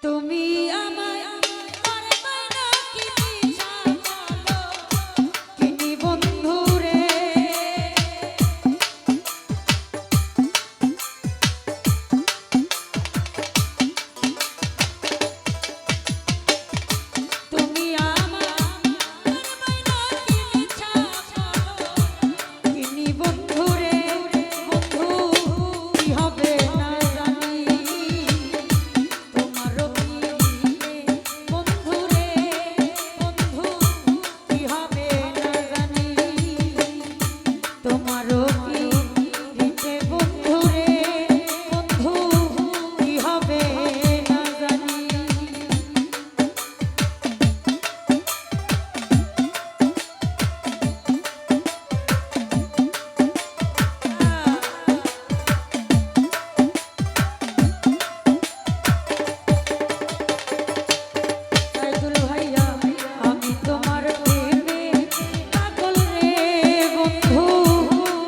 তুমি আমায় পারবে না কি পিছা বলো কিনি বন্ধু রে তুমি আমায় পারবে না কি পিছা বলো কিনি বন্ধু রে বন্ধু কি হবে না জানি তোমারও বন্ধু রে বন্ধু কি হবে না জানি তোমারও রীতে বন্ধু রে বন্ধু কি হবে না জানি সাইদুল ভাইয়া আমি তোমার প্রেমে পাগল রে বন্ধু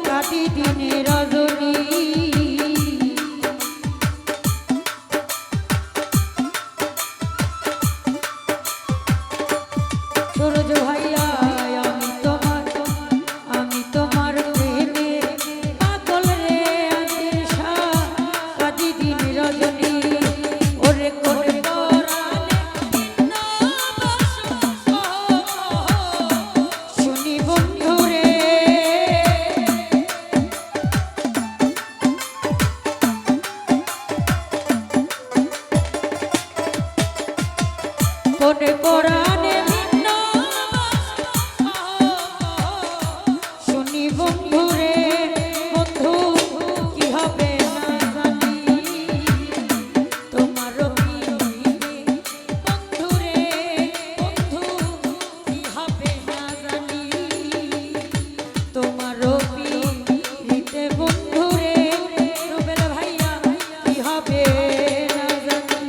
রাতি দিনে রজনী সূরজ ভাইয়া আমি তোমার প্রেমে পাগল রে আদিশা রাতি দিনে রজনী ওরে করে শুনি বন্ধু রে কোনে পরাণে ভিন্ন শুনি বন্ধু রে বন্ধু কি হবে না জানি তোমারও বন্ধু রে বন্ধু কি হবে না জানি তোমারও রীতে বন্ধু রে রুবেল ভাইয়া কি হবে না জানি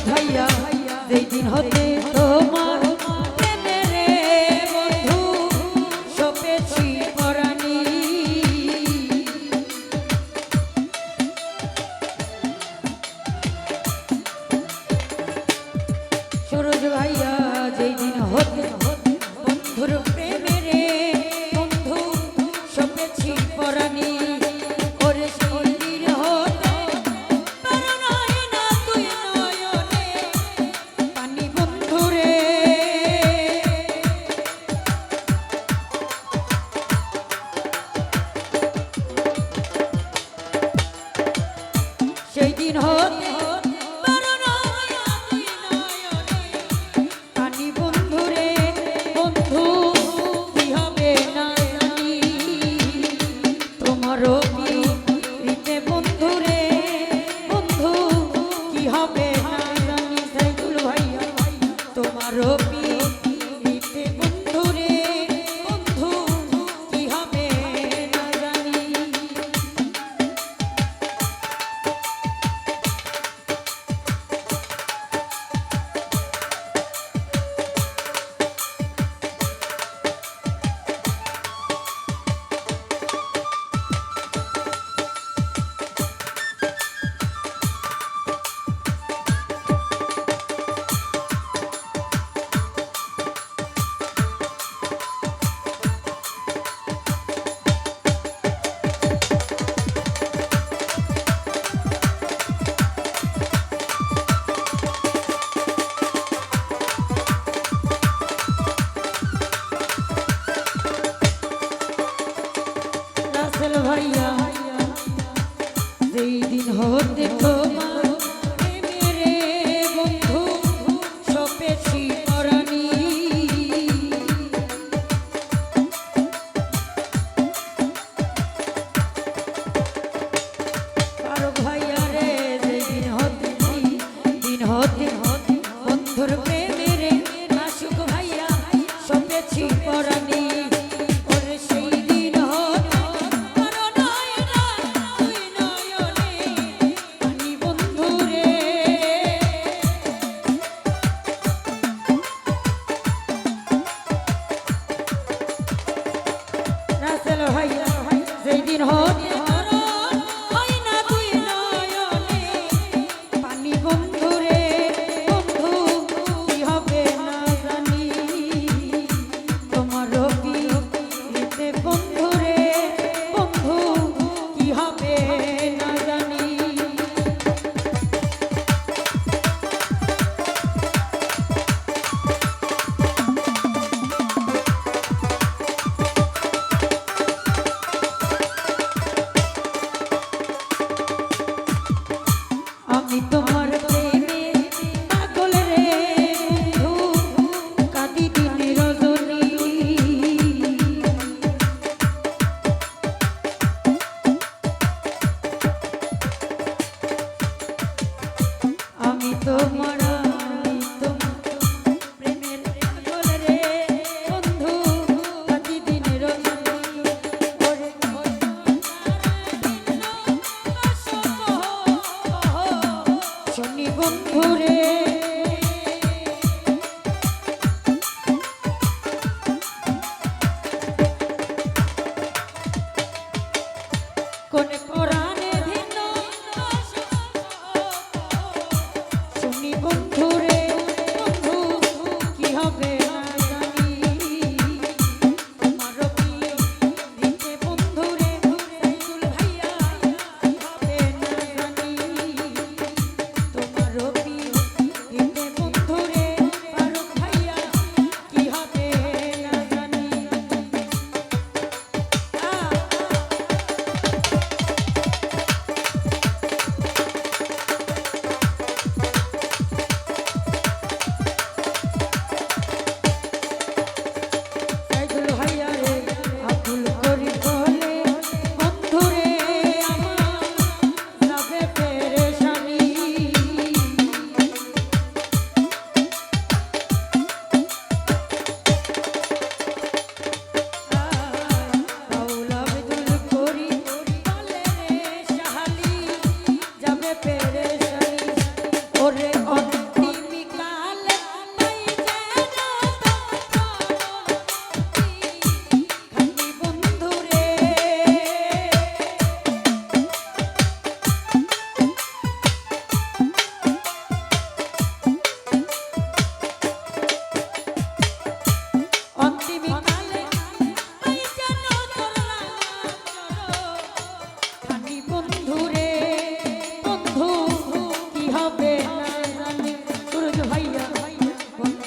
ভাইয়া যেই দিন হতে তোমার প্রেমে রে বন্ধু সপেছি পরাণী সূরজ ভাইয়া যেই দিন হতে বন্ধুর প্রেমে রে বন্ধু সপেছি পরাণী ওরে শরীর হতে পারনাই না তুই নয়নে পানি বন্ধু রে সেই দিন হতে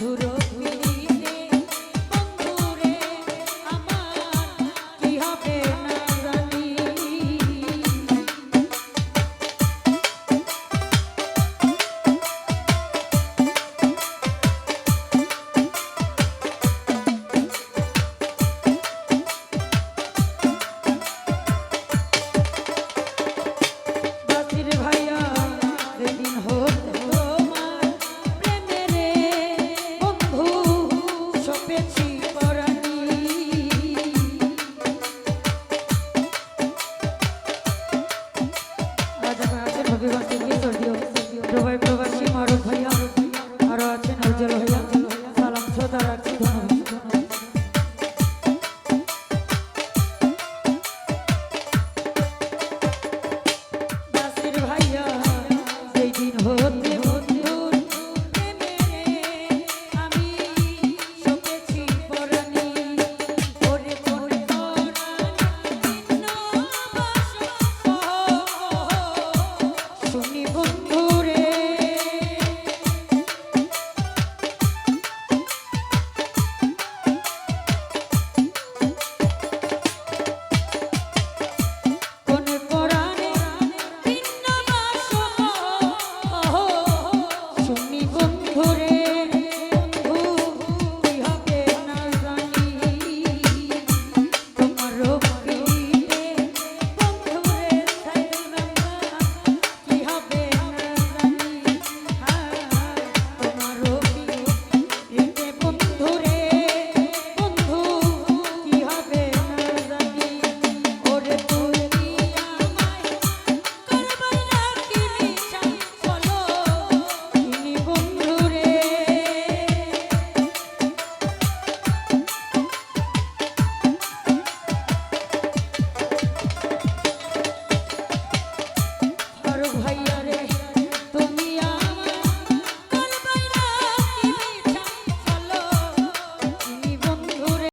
মধুর